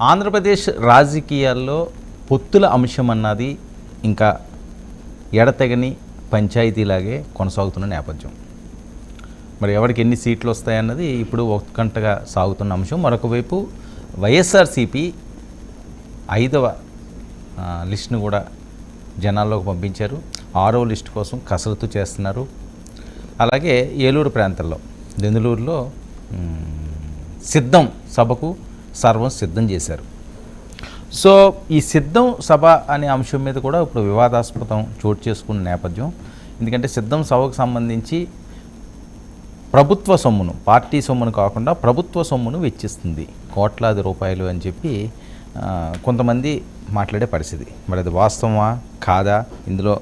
ఆంధ్రప్రదేశ్ రాజకీయాల్లో పొత్తుల అంశం అన్నది ఇంకా ఎడతెగని పంచాయతీలాగే కొనసాగుతున్న నేపథ్యం. మరి ఎవరికి ఎన్ని సీట్లు వస్తాయన్నది ఇప్పుడు ఉత్కంఠగా సాగుతున్న అంశం. మరొక వైపు వైఎస్ఆర్సీపీ 5వ లిస్టును కూడా జనాల్లోకి పంపించారు. 6వ లిస్టు కోసం కసరత్తు చేస్తున్నారు. అలాగే ఏలూరు ప్రాంతంలో దెందులూరులో సిద్ధం సభకు సర్వం సిద్ధం చేశారు. సో ఈ సిద్ధం సభ అనే అంశం మీద కూడా ఇప్పుడు వివాదాస్పదం చోటు చేసుకున్న నేపథ్యం. ఎందుకంటే సిద్ధం సభకు సంబంధించి ప్రభుత్వ సొమ్మును, పార్టీ సొమ్మును కాకుండా ప్రభుత్వ సొమ్మును వెచ్చిస్తుంది కోట్లాది రూపాయలు అని చెప్పి కొంతమంది మాట్లాడే పరిస్థితి. మరి అది వాస్తవమా కాదా? ఇందులో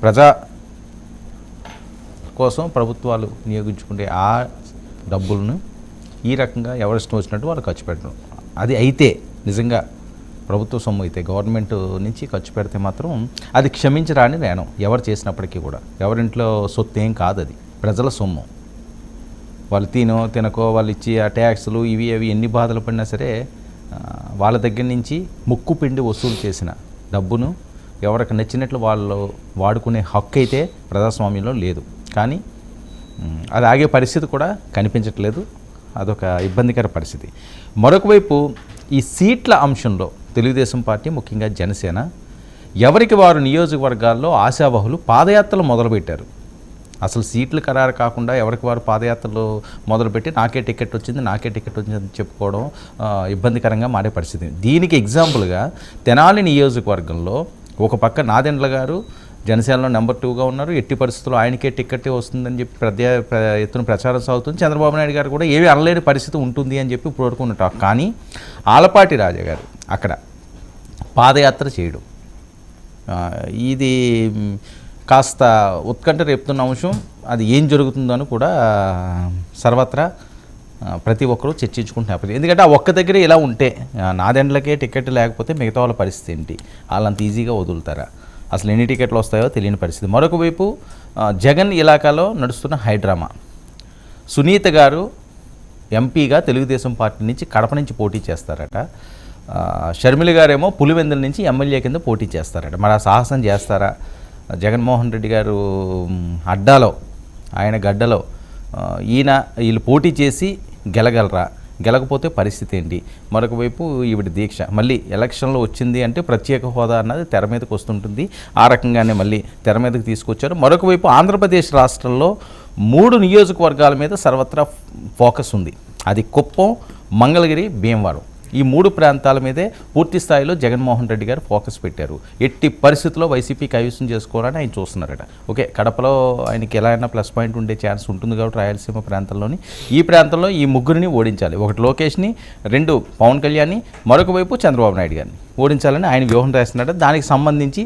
ప్రజా కోసం ప్రభుత్వాలు వినియోగించుకునే ఆ డబ్బులను ఈ రకంగా ఎవరిష్టం వచ్చినట్టు వాళ్ళు ఖర్చు పెట్టడం, అది అయితే నిజంగా ప్రభుత్వ సొమ్ము అయితే గవర్నమెంట్ నుంచి ఖర్చు పెడితే మాత్రం అది క్షమించరాని నేనం ఎవరు చేసినప్పటికీ కూడా. ఎవరింట్లో సొత్తు ఏం కాదు, అది ప్రజల సొమ్ము. వాళ్ళు తినకో వాళ్ళు ఇచ్చి ఆ ట్యాక్సులు ఇవి అవి ఎన్ని బాధలు పడినా సరే వాళ్ళ దగ్గర నుంచి ముక్కు పిండి వసూలు చేసిన డబ్బును ఎవరికి నచ్చినట్లు వాళ్ళు వాడుకునే హక్కు అయితే ప్రజాస్వామ్యంలో లేదు. కానీ అది ఆగే పరిస్థితి కూడా కనిపించట్లేదు. అదొక ఇబ్బందికర పరిస్థితి. మరొక వైపు ఈ సీట్ల అంశంలో తెలుగుదేశం పార్టీ, ముఖ్యంగా జనసేన ఎవరికి వారు నియోజకవర్గాల్లో ఆశావహులు పాదయాత్రలు మొదలుపెట్టారు. అసలు సీట్లు ఖరారు కాకుండా ఎవరికి వారు పాదయాత్రలు మొదలుపెట్టి నాకే టికెట్ వచ్చిందని చెప్పుకోవడం ఇబ్బందికరంగా మారే పరిస్థితి. దీనికి ఎగ్జాంపుల్గా తెనాలి నియోజకవర్గంలో ఒక పక్క నాదెండ్ల గారు జనసేనలో నెంబర్ 2గా ఉన్నారు. ఎట్టి పరిస్థితుల్లో ఆయనకే టికెట్ వస్తుందని చెప్పి ఎత్తున ప్రచారం సాగుతుంది. చంద్రబాబు నాయుడు గారు కూడా ఏమీ అనలేని పరిస్థితి ఉంటుంది అని చెప్పి ఇప్పుడు వరకు ఉన్నట్టు. కానీ ఆలపాటి రాజా గారు అక్కడ పాదయాత్ర చేయడం, ఇది కాస్త ఉత్కంఠ రేపుతున్న అంశం. అది ఏం జరుగుతుందో అని కూడా సర్వత్రా ప్రతి ఒక్కరూ చర్చించుకుంటున్నారు. ఎందుకంటే ఆ ఒక్క దగ్గరే ఇలా ఉంటే నాదెండ్లకే టికెట్ లేకపోతే మిగతా వాళ్ళ పరిస్థితి ఏంటి? వాళ్ళంత ఈజీగా వదులుతారా? అసలు ఎన్ని టికెట్లు వస్తాయో తెలియని పరిస్థితి. మరొక వైపు జగన్ ఇలాకాలో నడుస్తున్న హైడ్రామా. సునీత గారు ఎంపీగా తెలుగుదేశం పార్టీ నుంచి కడప నుంచి పోటీ చేస్తారట. షర్మిల గారేమో పులివెందుల నుంచి ఎమ్మెల్యే కింద పోటీ చేస్తారట. మరి ఆ సాహసం చేస్తారా? జగన్మోహన్ రెడ్డి గారు అడ్డాలో, ఆయన గడ్డలో వీళ్ళు పోటీ చేసి గెలగలరా? గెలకపోతే పరిస్థితి ఏంటి? మరొక వైపు ఈవిడ దీక్ష మళ్ళీ ఎలక్షన్లో వచ్చింది అంటే ప్రత్యేక హోదా అన్నది తెర మీదకి వస్తుంటుంది. ఆ రకంగానే మళ్ళీ తెర మీదకి తీసుకొచ్చారు. మరొక వైపు ఆంధ్రప్రదేశ్ రాష్ట్రంలో 3 నియోజకవర్గాల మీద సర్వత్రా ఫోకస్ ఉంది. అది కుప్పం, మంగళగిరి, భీమవరం. ఈ 3 ప్రాంతాల మీదే పూర్తి స్థాయిలో జగన్మోహన్ రెడ్డి గారు ఫోకస్ పెట్టారు. ఎట్టి పరిస్థితుల్లో వైసీపీ కైవసం చేసుకోవాలని ఆయన చూస్తున్నారట. ఓకే, కడపలో ఆయనకి ఎలా అయినా ప్లస్ పాయింట్ ఉండే ఛాన్స్ ఉంటుంది కాబట్టి రాయలసీమ ప్రాంతంలోని ఈ ప్రాంతంలో ఈ ముగ్గురిని ఓడించాలి. ఒకటి లోకేష్ని, 2 పవన్ కళ్యాణ్ని, మరొక వైపు చంద్రబాబు నాయుడు గారిని ఓడించాలని ఆయన వ్యూహం రాస్తున్నాడు. దానికి సంబంధించి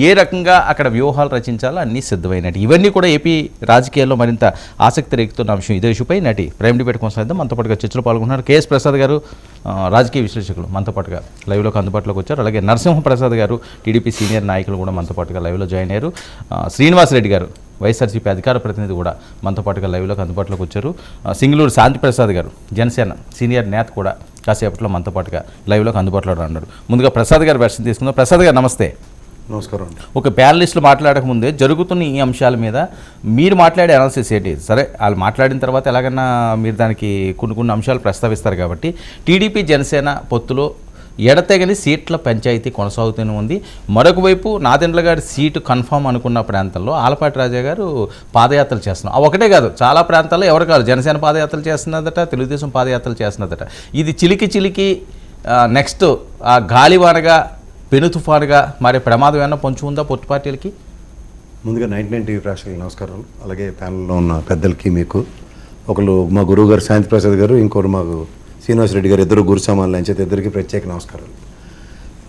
ఏ రకంగా అక్కడ వ్యూహాలు రచించాలో అన్నీ సిద్ధమైనట్టు. ఇవన్నీ కూడా ఏపీ రాజకీయాల్లో మరింత ఆసక్తి రేగుతున్న అంశం. ఇదే ఇష్యూపై నటి ప్రైమ్ డిబేట్ కొనసాగిద్దాం. మనతో పాటుగా చర్చలో పాల్గొన్నారు కేఎస్ ప్రసాద్ గారు, రాజకీయ విశ్లేషకులు మనతో పాటుగా లైవ్లోకి అందుబాటులోకి వచ్చారు. అలాగే నరసింహప్రసాద్ గారు, టీడీపీ సీనియర్ నాయకులు కూడా మనతో పాటుగా లైవ్లో జాయిన్ అయ్యారు. శ్రీనివాసరెడ్డి గారు, వైఎస్ఆర్సీపీ అధికార ప్రతినిధి కూడా మనతో పాటుగా లైవ్లోకి అందుబాటులోకి వచ్చారు. సింగళూరు శాంతిప్రసాద్ గారు, జనసేన సీనియర్ నేత కూడా కాసేపట్లో మనతో పాటుగా లైవ్లోకి అందుబాటులో ఉన్నారు. ముందుగా ప్రసాద్ గారు వెర్షన్ తీసుకుందాం. ప్రసాద్ గారు నమస్తే. నమస్కారం అండి. ఒక ప్యానలిస్టులు మాట్లాడకముందే జరుగుతున్న ఈ అంశాల మీద మీరు మాట్లాడే అనాలిసిస్ ఏంటి? సరే, వాళ్ళు మాట్లాడిన తర్వాత ఎలాగన్నా మీరు దానికి కొన్ని అంశాలు ప్రస్తావిస్తారు కాబట్టి టీడీపీ జనసేన పొత్తులో ఎడతెగని సీట్ల పంచాయతీ కొనసాగుతూనే ఉంది. మరొక వైపు నాదెండ్ల గారి సీటు కన్ఫామ్ అనుకున్న ప్రాంతంలో ఆలపాటి రాజా గారు పాదయాత్రలు చేస్తున్నారు. ఒకటే కాదు, చాలా ప్రాంతాల్లో ఎవరు కాదు, జనసేన పాదయాత్రలు చేస్తున్నదట, తెలుగుదేశం పాదయాత్రలు చేస్తున్నదట. ఇది చిలికి నెక్స్ట్ ఆ గాలివానగా పెను తుఫానుగా మారే ప్రమాదం ఏమన్నా పొంచి ఉందా పొత్తు పార్టీలకి? ముందుగా 99 టీవీ ప్రేక్షకులకు నమస్కారాలు. అలాగే ప్యానల్లో ఉన్న పెద్దలకి, మీకు ఒకరు మా గురువు గారు శాంతిప్రసాద్ గారు, ఇంకొకరు మాకు శ్రీనివాసరెడ్డి గారు, ఇద్దరు గురు సమానులు అని చెప్పి ఇద్దరికి ప్రత్యేక నమస్కారాలు.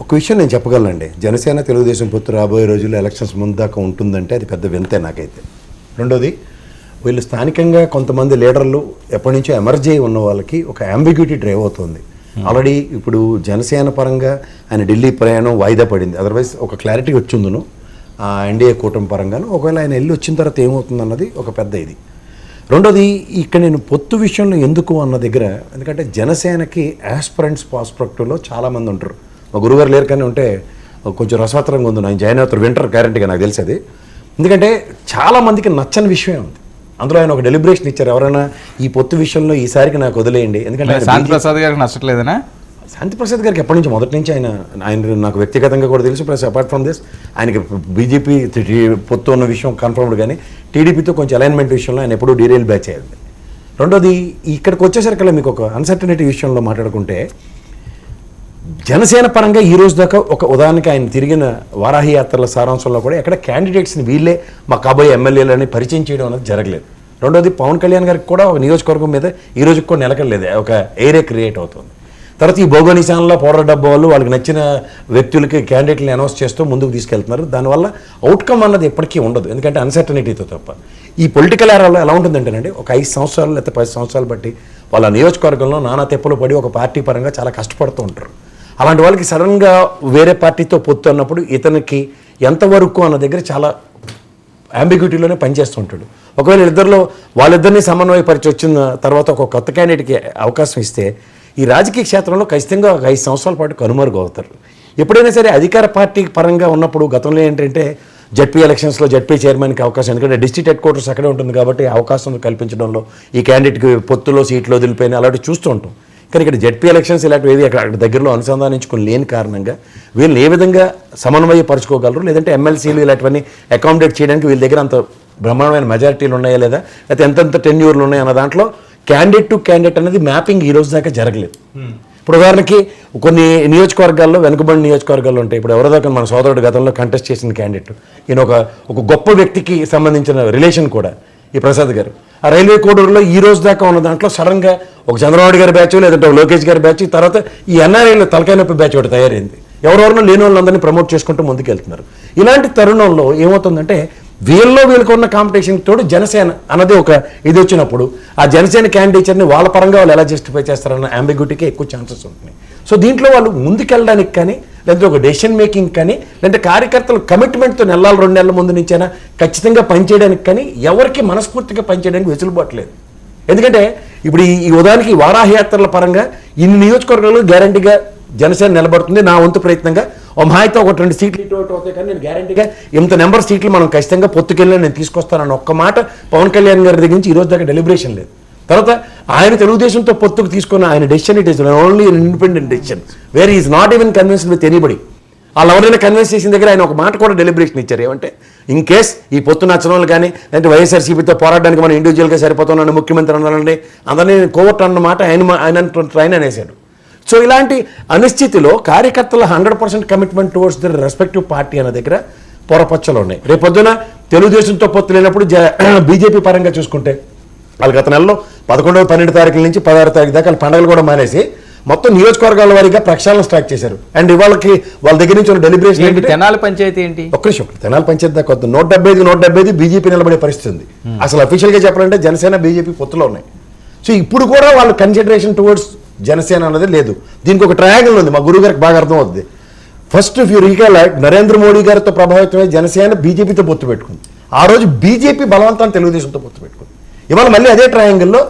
ఒక విషయం నేను చెప్పగలనండి, జనసేన తెలుగుదేశం పొత్తు రాబోయే రోజుల్లో ఎలక్షన్స్ ముందు దాకా ఉంటుందంటే అది పెద్ద వింతే నాకైతే. రెండోది, వీళ్ళు స్థానికంగా కొంతమంది లీడర్లు ఎప్పటి నుంచో ఎమర్జీ అయి ఉన్న వాళ్ళకి ఒక అంబిగ్యూటీ డ్రైవ్ అవుతుంది. ఆల్రెడీ ఇప్పుడు జనసేన పరంగా ఆయన ఢిల్లీ ప్రయాణం వాయిదా పడింది. అదర్వైజ్ ఒక క్లారిటీ వచ్చిందును ఎన్డీఏ కూటమి పరంగాను. ఒకవేళ ఆయన వెళ్ళి వచ్చిన తర్వాత ఏమవుతుంది అన్నది ఒక పెద్ద ఇది. రెండోది ఇక్కడ నేను పొత్తు విషయంలో ఎందుకు అన్న దగ్గర, ఎందుకంటే జనసేనకి యాస్పిరెంట్స్ ప్రాస్పెక్టివ్లో చాలామంది ఉంటారు. మా గురుగారు లేరు కానీ ఉంటే కొంచెం రసవత్తరంగా ఉంది. ఆయన జాయిన్ అవుతారు వింటర్ గ్యారంటీగా, నాకు తెలిసేది. ఎందుకంటే చాలామందికి నచ్చని విషయమే ఉంది. అందులో ఆయన ఒక డెలిబరేషన్ ఇచ్చారు, ఎవరైనా ఈ పొత్తు విషయంలో ఈసారికి నాకు వదిలేయండి. ఎందుకంటే శాంతి ప్రసాద్ గారికి నచ్చట్లేదనా? శాంతి ప్రసాద్ గారికి ఎప్పటి నుంచి, మొదటి నుంచి ఆయన నాకు వ్యక్తిగతంగా కూడా తెలుసు. ప్లస్ అపార్ట్ ఫ్రమ్ దిస్ ఆయనకి బీజేపీ పొత్తు ఉన్న విషయం కన్ఫర్మ్డ్, కానీ టీడీపీతో కొంచెం అలైన్మెంట్ విషయంలో ఆయన ఎప్పుడూ డీరైల్ బ్యాచ్ అయ్యింది. రెండోది ఇక్కడికి వచ్చేసరికల్లా మీకు ఒక అన్సర్టనిటీ విషయంలో మాట్లాడుకుంటే, జనసేన పరంగా ఈ రోజు దాకా ఒక ఉదాహరణకి ఆయన తిరిగిన వారాహి యాత్రల సారాంశంలో కూడా ఎక్కడ క్యాండిడేట్స్ని వీళ్ళే మా కాబోయే ఎమ్మెల్యేలని పరిచయం చేయడం అనేది జరగలేదు. రెండోది పవన్ కళ్యాణ్ గారికి కూడా ఒక నియోజకవర్గం మీద ఈ రోజుకి కూడా నిలకడలేదు, ఒక ఏరియా క్రియేట్ అవుతుంది. తర్వాత ఈ భౌగోళిశాలలో పౌడర్ డబ్బా వాళ్ళు వాళ్ళకి నచ్చిన వ్యక్తులకి క్యాండిడేట్ని అనౌన్స్ చేస్తూ ముందుకు తీసుకెళ్తున్నారు. దానివల్ల అవుట్కమ్ అన్నది ఎప్పటికీ ఉండదు, ఎందుకంటే అన్సర్టనిటీతో తప్ప. ఈ పొలిటికల్ ఏరాలో ఎలా ఉంటుందంటేనండి, ఒక 5 సంవత్సరాలు లేకపోతే 10 సంవత్సరాలు బట్టి వాళ్ళ నియోజకవర్గంలో నానా తెప్పలు పడి ఒక పార్టీ పరంగా చాలా కష్టపడుతూ ఉంటారు. అలాంటి వాళ్ళకి సడన్గా వేరే పార్టీతో పొత్తు అన్నప్పుడు ఇతనికి ఎంతవరకు అన్న దగ్గర చాలా అంబిగ్యూటీలోనే పనిచేస్తూ ఉంటాడు. ఒకవేళ వాళ్ళిద్దరిని సమన్వయపరిచి వచ్చిన తర్వాత ఒక కొత్త క్యాండిడేట్కి అవకాశం ఇస్తే ఈ రాజకీయ క్షేత్రంలో ఖచ్చితంగా ఒక 5 సంవత్సరాల పాటు కనుమరుగు అవుతారు. ఎప్పుడైనా సరే అధికార పార్టీ పరంగా ఉన్నప్పుడు గతంలో ఏంటంటే జడ్పీ ఎలక్షన్స్లో జడ్పీ చైర్మన్కి అవకాశం, ఎందుకంటే డిస్ట్రిక్ట్ హెడ్ క్వార్టర్స్ అక్కడే ఉంటుంది కాబట్టి అవకాశం కల్పించడంలో ఈ క్యాండిడేట్కి పొత్తులో సీట్లు వదిలిపోయిన అలాంటివి చూస్తూ ఉంటాం. కానీ ఇక్కడ జడ్పీ ఎలక్షన్స్ ఇలాంటివి అక్కడ దగ్గరలో అనుసంధానించుకుని లేని కారణంగా వీళ్ళని ఏ విధంగా సమన్వయపరచుకోగలరు, లేదంటే ఎమ్మెల్సీలు ఇలాంటివన్నీ అకామిడేట్ చేయడానికి వీళ్ళ దగ్గర అంత బ్రహ్మాండమైన మెజారిటీలు ఉన్నాయా లేదా, లేకపోతే ఎంతెంత టెన్యూర్లు ఉన్నాయి అన్న దాంట్లో క్యాండిడేట్ టు క్యాండిడేట్ అనేది మ్యాపింగ్ ఈ రోజు దాకా జరగలేదు. ఇప్పుడు ఉదాహరణకి కొన్ని నియోజకవర్గాల్లో వెనుకబడిన నియోజకవర్గాల్లో ఉంటాయి. ఇప్పుడు ఎవరిదాకా మన సోదరుడు గతంలో కంటెస్ట్ చేసిన క్యాండిడేట్, ఈయన ఒక గొప్ప వ్యక్తికి సంబంధించిన రిలేషన్ కూడా ఈ ప్రసాద్ గారు. ఆ రైల్వే కోడూరులో ఈ రోజు దాకా ఉన్న దాంట్లో సడన్గా ఒక చంద్రబాబు గారి బ్యాచ్, లేదంటే ఒక లోకేష్ గారి బ్యాచ్, తర్వాత ఈ ఎన్ఆర్ఐలో తలకాయ నొప్పి బ్యాచ్ ఒకటి తయారైంది. ఎవరెవరినో లేని వాళ్ళందరినీ ప్రమోట్ చేసుకుంటూ ముందుకెళ్తున్నారు. ఇలాంటి తరుణంలో ఏమవుతుందంటే వీళ్ళకు ఉన్న కాంపిటీషన్ తోడు జనసేన అన్నది ఒక ఇది వచ్చినప్పుడు ఆ జనసేన క్యాండిడేచర్ని వాళ్ళ పరంగా వాళ్ళు ఎలా జస్టిఫై చేస్తారన్న అంబిగ్యూటీకి ఎక్కువ ఛాన్సెస్ ఉంటున్నాయి. సో దీంట్లో వాళ్ళు ముందుకెళ్ళడానికి కానీ, లేదంటే ఒక డెసిషన్ మేకింగ్ కానీ, లేదంటే కార్యకర్తలు కమిట్మెంట్తో నెలలు 2 నెలల ముందు నుంచైనా ఖచ్చితంగా పనిచేయడానికి కానీ ఎవరికి మనస్ఫూర్తిగా పనిచేయడానికి వెసులుబాట్లేదు. ఎందుకంటే ఇప్పుడు ఈ ఉదాహరణకి వారాహయాత్రల పరంగా ఇన్ని నియోజకవర్గాలు గ్యారంటీగా జనసేన నిలబడుతుంది. నా వంతు ప్రయత్నంగా ఓ మహాయితో ఒక 2 సీట్లు ఇటు అవుతాయి, కానీ నేను గ్యారంటీగా ఇంత నెంబర్ సీట్లు మనం ఖచ్చితంగా పొత్తుకెళ్ళి నేను తీసుకొస్తానన్న ఒక్క మాట పవన్ కళ్యాణ్ గారి దగ్గర నుంచి ఈ రోజు దాకా డెలిబరేషన్ లేదు. తర్వాత ఆయన తెలుగుదేశంతో పొత్తుకు తీసుకున్న ఆయన decision, it is only independent decision where is not even convinced with anybody. వాళ్ళు ఎవరైనా కన్విన్స్ చేసిన దగ్గర ఆయన ఒక మాట కూడా డెలిబరేషన్ ఇచ్చారు. ఏమంటే ఇన్ కేస్ ఈ పొత్తు నచ్చిన వాళ్ళు కానీ, లేదంటే వైఎస్ఆర్సీపీతో పోరాడడానికి మనం ఇండివిజువల్గా సరిపోతున్నాను ముఖ్యమంత్రి అన్నారండి, అందరినీ కోవర్ట్ అన్న మాట ఆయన ట్రైన్ అనేసాడు. సో ఇలాంటి అనిశ్చితిలో కార్యకర్తల 100% commitment towards the respective party అనే దగ్గర పొరపచ్చలు ఉన్నాయి. రేపొద్దున తెలుగుదేశంతో పొత్తు లేనప్పుడు బీజేపీ పరంగా చూసుకుంటే వాళ్ళు గత నెలలో 11, 12 తారీఖుల నుంచి 16 తారీఖు దాకా పండుగలు కూడా మానేసి మొత్తం నియోజకవర్గాల వారీగా ప్రక్షాళన స్టార్ట్ చేశారు. అండ్ ఇవాళకి వాళ్ళ దగ్గర నుంచి డెలిబరేషన్ ఏంటి, తెనాలి పంచాయతీ ఏంటి, ఒక్క నిమిషం, తెనాలి పంచాయతీ దాకా 175 బీజేపీ నిలబడే పరిస్థితి ఉంది. అసలు అఫీషియల్గా చెప్పాలంటే జనసేన బీజేపీ పొత్తులో ఉన్నాయి. సో ఇప్పుడు కూడా వాళ్ళు కన్సిడరేషన్ టువర్డ్స్ జనసేన అనేది లేదు. దీనికి ఒక ట్రయాంగిల్ ఉంది, మా గురువు గారికి బాగా అర్థం అవుతుంది. First if you recall Narendra Modi గారితో ప్రభావితమై జనసేన బీజేపీతో పొత్తు పెట్టుకుంది. ఆ రోజు బీజేపీ బలవంతాన్ని తెలుగుదేశంతో పొత్తు పెట్టుకుంది. ఇవాళ మళ్ళీ అదే ట్రయాంగిల్లో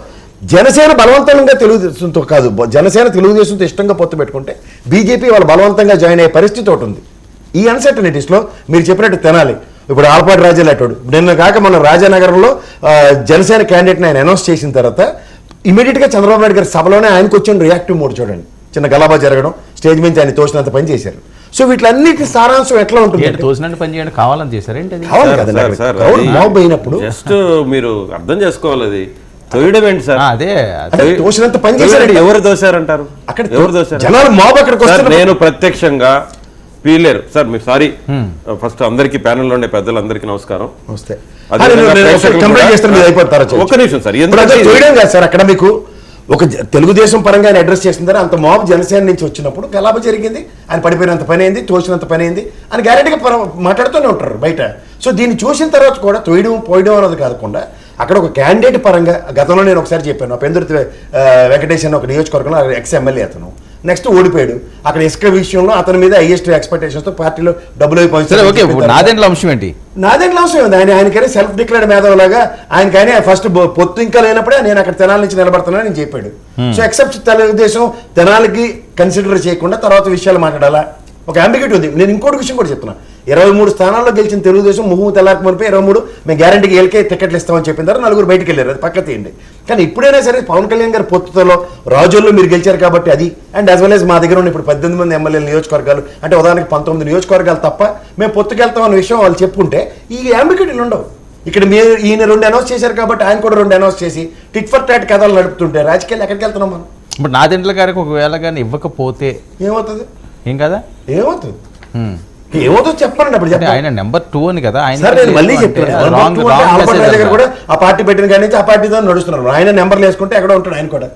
జనసేన బలవంతంగా తెలుగుదేశంతో కాదు, జనసేన తెలుగుదేశంతో ఇష్టంగా పొత్తు పెట్టుకుంటే బీజేపీ వాళ్ళు బలవంతంగా జాయిన్ అయ్యే పరిస్థితి ఒకటి ఉంది. ఈ అన్సర్టనిటీస్లో మీరు చెప్పినట్టు తెనాలి, ఇప్పుడు ఆలపాటి రాజా లాంటి నిన్న కాక మన రాజానగరంలో జనసేన క్యాండిడేట్ని ఆయన అనౌన్స్ చేసిన తర్వాత ఇమీడియట్గా చంద్రబాబు నాయుడు గారి సభలోనే ఆయనకు వచ్చిన రియాక్టివ్ మోడ్ చూడండి, చిన్న గలాబా జరగడం, స్టేజ్ మీద ఆయన తోచినంత పని చేశారు. సో వీటిలన్నిటి సారాంశం ఎట్లా ఉంటుంది, తోచినట్టు పని చేయండి కావాలని చేశారేంటి, కావాలి కదండి మాబ్ అయినప్పుడు జస్ట్ మీరు అర్థం చేసుకోవాలి. అది తోయడం ఏంటి సార్, అదే తోచినంత పని చేశారు. ఎవరు దోశారంటారు, అక్కడ ఎవరు దోశారు, జనాలు మాబ్ అక్కడికి వస్తారు. నేను ప్రత్యక్షంగా పీలేరు సార్, మీరు సారీ ఫస్ట్ అందరికి ప్యానెల్లో ఉండే పెద్దలందరికీ నమస్కారం. ఒక్క నిమిషం సార్, అక్కడ మీకు ఒక తెలుగుదేశం పరంగా ఆయన అడ్రస్ చేసిన తర్వాత అంత మాబ్ జనసేన నుంచి వచ్చినప్పుడు గలాబ జరిగింది, ఆయన పడిపోయినంత పని అయింది, తోచినంత పని అయింది అని గ్యారెంటీగా మాట్లాడుతూనే ఉంటారు బయట. సో దీన్ని చూసిన తర్వాత కూడా పోయడం అనేది కాకుండా అక్కడ ఒక క్యాండిడేట్ పరంగా గతంలో నేను ఒకసారి చెప్పాను, పెందుర్తి వెంకటేష్ అని ఒక నియోజకవర్గంలో ఎక్స్ ఎమ్మెల్యే అతను నెక్స్ట్ ఓడిపోయాడు. అక్కడ ఇసుక విషయంలో అతని మీద హైయెస్ట్ ఎక్స్పెక్టేషన్స్ తో పార్టీలో డబ్బులు సరే ఓకే, నాదెండ్ల అంశం ఏంటి? నాదేంటి అవసరం ఉంది, ఆయనకైనా సెల్ఫ్ డిక్లేర్డ్ మేధావులాగా ఆయనకైనా ఫస్ట్ పొత్తు ఇంకా లేనప్పుడే నేను అక్కడ తెనాలి నుంచి నిలబడుతున్నాను నేను చెప్పాడు. సో ఎక్సెప్ట్ తెలుగుదేశం తెనాలికి కన్సిడర్ చేయకుండా తర్వాత విషయాలు మాట్లాడాలా, ఒక అంబిగ్యూటీ ఉంది. నేను ఇంకోటి విషయం కూడా చెప్తున్నా, 23 స్థానాల్లో గెలిచిన తెలుగుదేశం ముహు తెల్లారికి మునిపై 23 మేము గ్యారంటీకి ఏళ్ళకే టికెట్లు ఇస్తామని చెప్పిన తర్వాత 4 బయటికి వెళ్ళారు, అది పక్క తీయండి. కానీ ఇప్పుడైనా సరే పవన్ కళ్యాణ్ గారి పొత్తుతో రాజోల్లో మీరు గెలిచారు కాబట్టి అది, అండ్ యాజ్ వెల్ యాజ్ మా దగ్గర ఉన్న ఇప్పుడు 18 మంది ఎమ్మెల్యేల నియోజకవర్గాలు, అంటే ఉదాహరణకి 19 నియోజకవర్గాలు తప్ప మేము పొత్తుకెళ్తాం అనే విషయం వాళ్ళు చెప్పుకుంటే ఈ అంబిగ్యూటీలు ఉండవు. ఇక్కడ మీరు ఈయన 2 అనౌన్స్ చేశారు కాబట్టి ఆయన కూడా 2 అనౌన్స్ చేసి టిట్ ఫర్ టాట్ కథలు నడుపుతుంటే రాజకీయాలు ఎక్కడికి వెళ్తున్నాం మనం? ఇప్పుడు నాదెండ్ల గారికి ఒకవేళ కానీ ఇవ్వకపోతే ఏమవుతుంది? ఏం కదా, ఏమవుతుంది ఏమవుతుంది చెప్పండి. అప్పుడు చెప్పండి. ఆయన నెంబర్ 2 అని కదా ఆయన. సార్ నేను మళ్ళీ చెప్తున్నాను, ఆల్బర్ట్ రాజా గారు కూడా ఆ పార్టీ పెట్టిన కానీ నుంచి ఆ పార్టీతో నడుస్తున్నారు. ఆయన నెంబర్లు వేసుకుంటే ఎక్కడ ఉంటాడు ఆయన కూడా.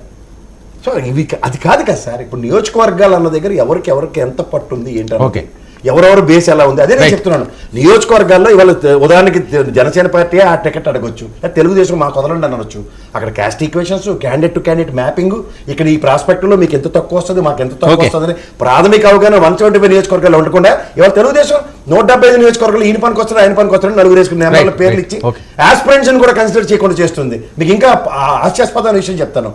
సో ఇవి అది కాదు కదా సార్, ఇప్పుడు నియోజకవర్గాలు అన్న దగ్గర ఎవరికి ఎంత పట్టు ఉంది ఏంటంటే ఓకే, ఎవరెవరు బేస్ ఎలా ఉంది అదే నేను చెప్తున్నాను. నియోజకవర్గాల్లో ఇవాళ ఉదాహరణకి జనసేన పార్టీ ఆ టికెట్ అడగొచ్చు, తెలుగుదేశం మాకు వదలండి అనొచ్చు. అక్కడ caste equations, candidate to candidate mapping, ఇక్కడ ఈ ప్రాస్పెక్ట్లో మీకు ఎంత తక్కువ వస్తుంది మాకు ఎంత తక్కువ వస్తుంది ప్రాథమిక అవగాహన 175 నియోజకవర్గాలు ఉండకుండా ఇవాళ తెలుగుదేశం 175 నియోజకవర్గాలు ఈయన పనికి వస్తారు ఆయన పనికి వస్తారు 4 వేసుకున్న పేర్లు ఇచ్చి ఆస్పిరెంట్స్ కూడా కన్సిడర్ చేయకుండా చేస్తుంది. మీకు ఇంకా హాస్యాస్పదమైన విషయం చెప్తాను,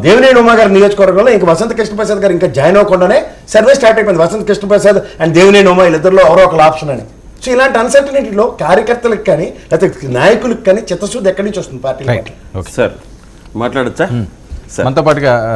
దేవినేని ఉమా గారి నియోజకవర్గంలో ఇంకా వసంత కృష్ణప్రసాద్ గారు ఇంకా జాయిన్ అవ్వకుండానే సర్వే స్టార్ట్ అయిపోయింది. వసంత కృష్ణప్రసాద్ అండ్ దేవినేని ఉమా వీళ్ళిద్దరిలో ఎవరో ఒకరు ఆప్షన్ అని. సో ఇలాంటి అన్సర్టనిటీలో కార్యకర్తలకు కానీ లేకపోతే నాయకులకు కానీ చిత్తశుద్ధి ఎక్కడి నుంచి వస్తుంది పార్టీ? సార్ మాట్లాడచ్చా? మనతో పాటుగా